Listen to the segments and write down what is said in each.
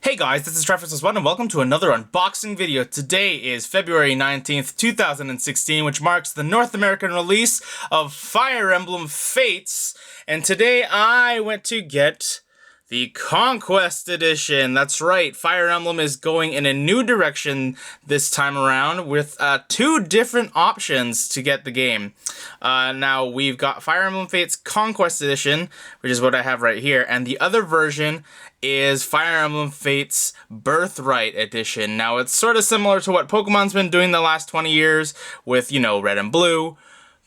Hey guys, this is Travis1 and welcome to another unboxing video. Today is February 19th, 2016, which marks the North American release of Fire Emblem Fates. And today I went to get the Conquest Edition. That's right, Fire Emblem is going in a new direction this time around with two different options to get the game. Now we've got Fire Emblem Fates Conquest Edition, which is what I have right here, and the other version is Fire Emblem Fates Birthright Edition. Now it's sort of similar to what Pokemon's been doing the last 20 years with, Red and Blue,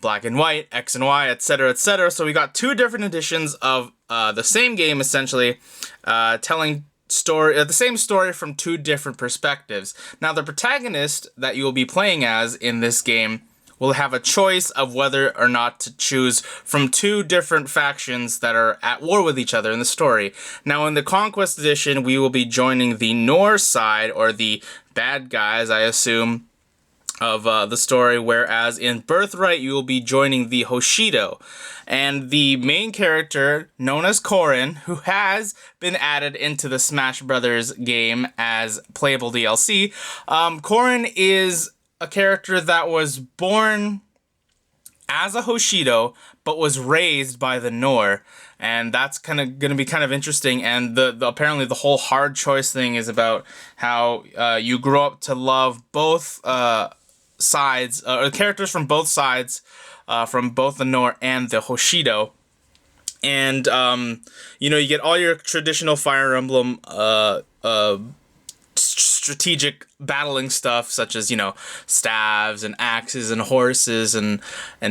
Black and White, X and Y, etc., etc. So we got two different editions of the same game, essentially, telling the same story from two different perspectives. Now, the protagonist that you will be playing as in this game will have a choice of whether or not to choose from two different factions that are at war with each other in the story. Now, in the Conquest Edition, we will be joining the Nohr side, or the bad guys, I assume, of the story, whereas in Birthright you will be joining the Hoshido. And the main character, known as Corrin, who has been added into the Smash Brothers game as playable DLC, Corrin is a character that was born as a Hoshido, but was raised by the Nohr. And that's kind of going to be kind of interesting. And apparently the whole hard choice thing is about how you grow up to love both sides, characters from both sides, from both the Nohr and the Hoshido. And, you get all your traditional Fire Emblem strategic battling stuff, such as, staves and axes and horses and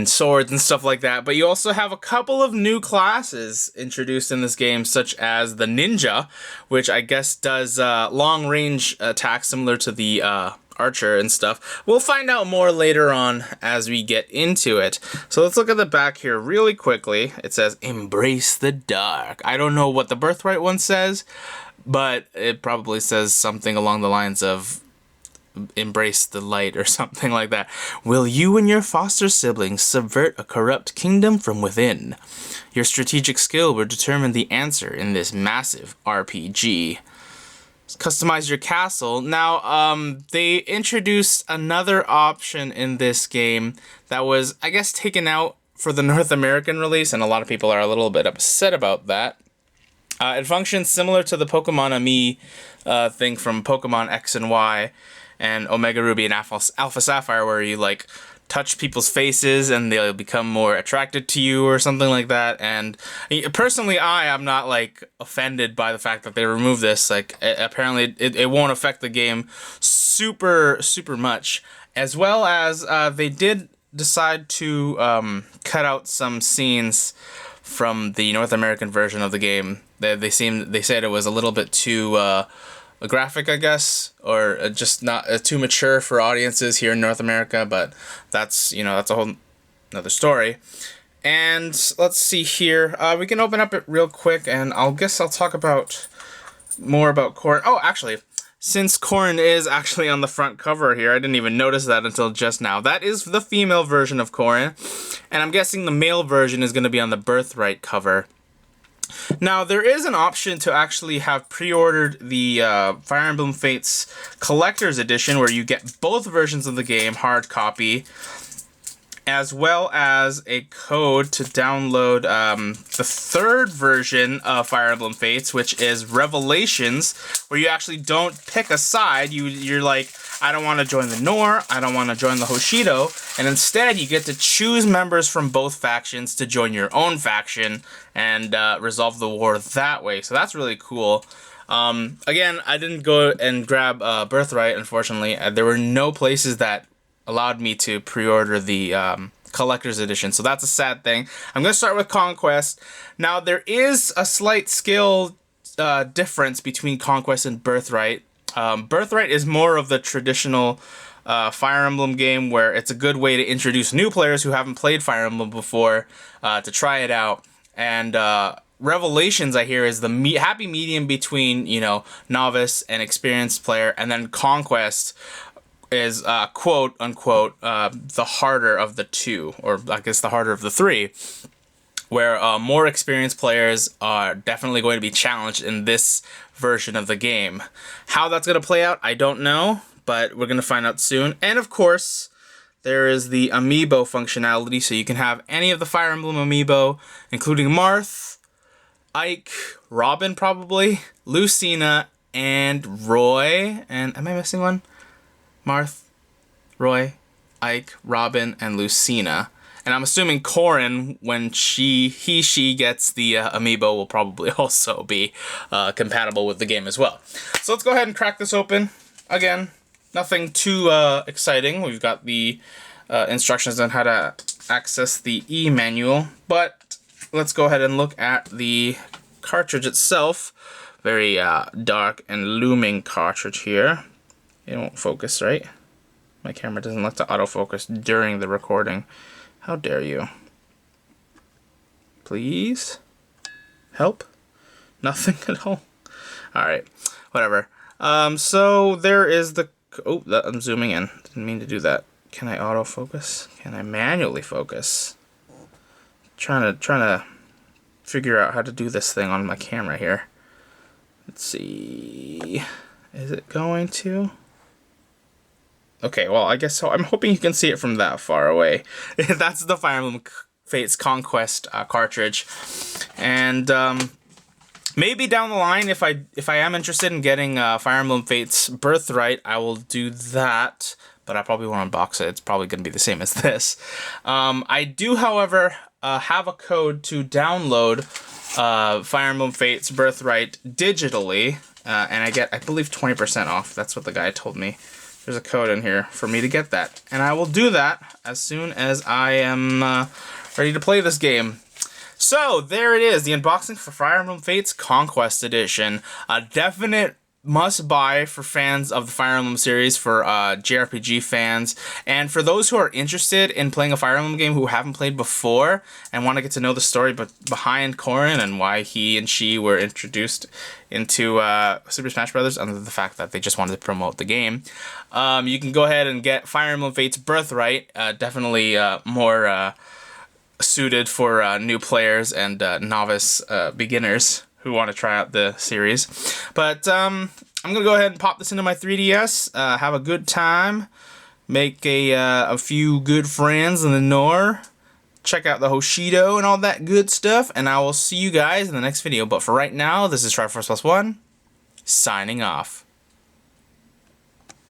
swords and stuff like that. But you also have a couple of new classes introduced in this game, such as the Ninja, which I guess does long-range attacks similar to the Archer and stuff. We'll find out more later on as we get into it. So let's look at the back here really quickly. It says, "Embrace the dark." I don't know what the Birthright one says, but it probably says something along the lines of "embrace the light" or something like that. "Will you and your foster siblings subvert a corrupt kingdom from within? Your strategic skill will determine the answer in this massive RPG. Customize your castle." Now, they introduced another option in this game that was, I guess, taken out for the North American release, and a lot of people are a little bit upset about that. It functions similar to the Pokemon Ami thing from Pokemon X and Y and Omega Ruby and Alpha Sapphire, where you, touch people's faces and they'll become more attracted to you or something like that. And personally, I am not offended by the fact that they removed this. Apparently it won't affect the game super much, as well as they did decide to cut out some scenes from the North American version of the game. They said it was a little bit too graphic, I guess, or just not too mature for audiences here in North America, but that's a whole another story. And let's see here. We can open up it real quick, and I'll talk about more about Corrin. Oh, actually, since Corrin is actually on the front cover here, I didn't even notice that until just now. That is the female version of Corrin, and I'm guessing the male version is going to be on the Birthright cover. Now, there is an option to actually have pre-ordered the Fire Emblem Fates Collector's Edition, where you get both versions of the game, hard copy, as well as a code to download the third version of Fire Emblem Fates, which is Revelations, where you actually don't pick a side. You're like, I don't want to join the Nohr, I don't want to join the Hoshido, and instead you get to choose members from both factions to join your own faction and resolve the war that way. So that's really cool. Again, I didn't go and grab Birthright, unfortunately. There were no places that allowed me to pre-order the collector's edition, so that's a sad thing. I'm going to start with Conquest. Now, there is a slight skill difference between Conquest and Birthright. Birthright is more of the traditional Fire Emblem game, where it's a good way to introduce new players who haven't played Fire Emblem before to try it out. And Revelations, I hear, is the happy medium between, novice and experienced player, and then Conquest is quote unquote the harder of the two, or I guess the harder of the three. where more experienced players are definitely going to be challenged in this version of the game. How that's going to play out, I don't know, but we're going to find out soon. And of course, there is the amiibo functionality, so you can have any of the Fire Emblem amiibo, including Marth, Ike, Robin probably, Lucina, and Roy. And am I missing one? Marth, Roy, Ike, Robin, and Lucina. And I'm assuming Corrin, when she gets the amiibo, will probably also be compatible with the game as well. So let's go ahead and crack this open. Again, nothing too exciting. We've got the instructions on how to access the e-manual, but let's go ahead and look at the cartridge itself. Very dark and looming cartridge here. It won't focus, right? My camera doesn't like to autofocus during the recording. How dare you? Please? Help? Nothing at all? Alright, whatever. So there is the... Oh, I'm zooming in. Didn't mean to do that. Can I autofocus? Can I manually focus? Trying to figure out how to do this thing on my camera here. Let's see. Is it going to? Okay, well, I guess so. I'm hoping you can see it from that far away. That's the Fire Emblem Fates Conquest cartridge. And maybe down the line, if I am interested in getting Fire Emblem Fates Birthright, I will do that. But I probably won't unbox it. It's probably going to be the same as this. I do, however, have a code to download Fire Emblem Fates Birthright digitally. And I get, I believe, 20% off. That's what the guy told me. There's a code in here for me to get that. And I will do that as soon as I am ready to play this game. So, there it is. The unboxing for Fire Emblem Fates Conquest Edition. A definite must-buy for fans of the Fire Emblem series, for JRPG fans, and for those who are interested in playing a Fire Emblem game who haven't played before and want to get to know the story behind Corrin and why he and she were introduced into Super Smash Bros. Under the fact that they just wanted to promote the game. You can go ahead and get Fire Emblem Fates Birthright, definitely more suited for new players and novice beginners who want to try out the series. But I'm going to go ahead and pop this into my 3DS, have a good time, make a few good friends in the Nohr, check out the Hoshido and all that good stuff, and I will see you guys in the next video. But for right now, this is Triforce Plus One, signing off.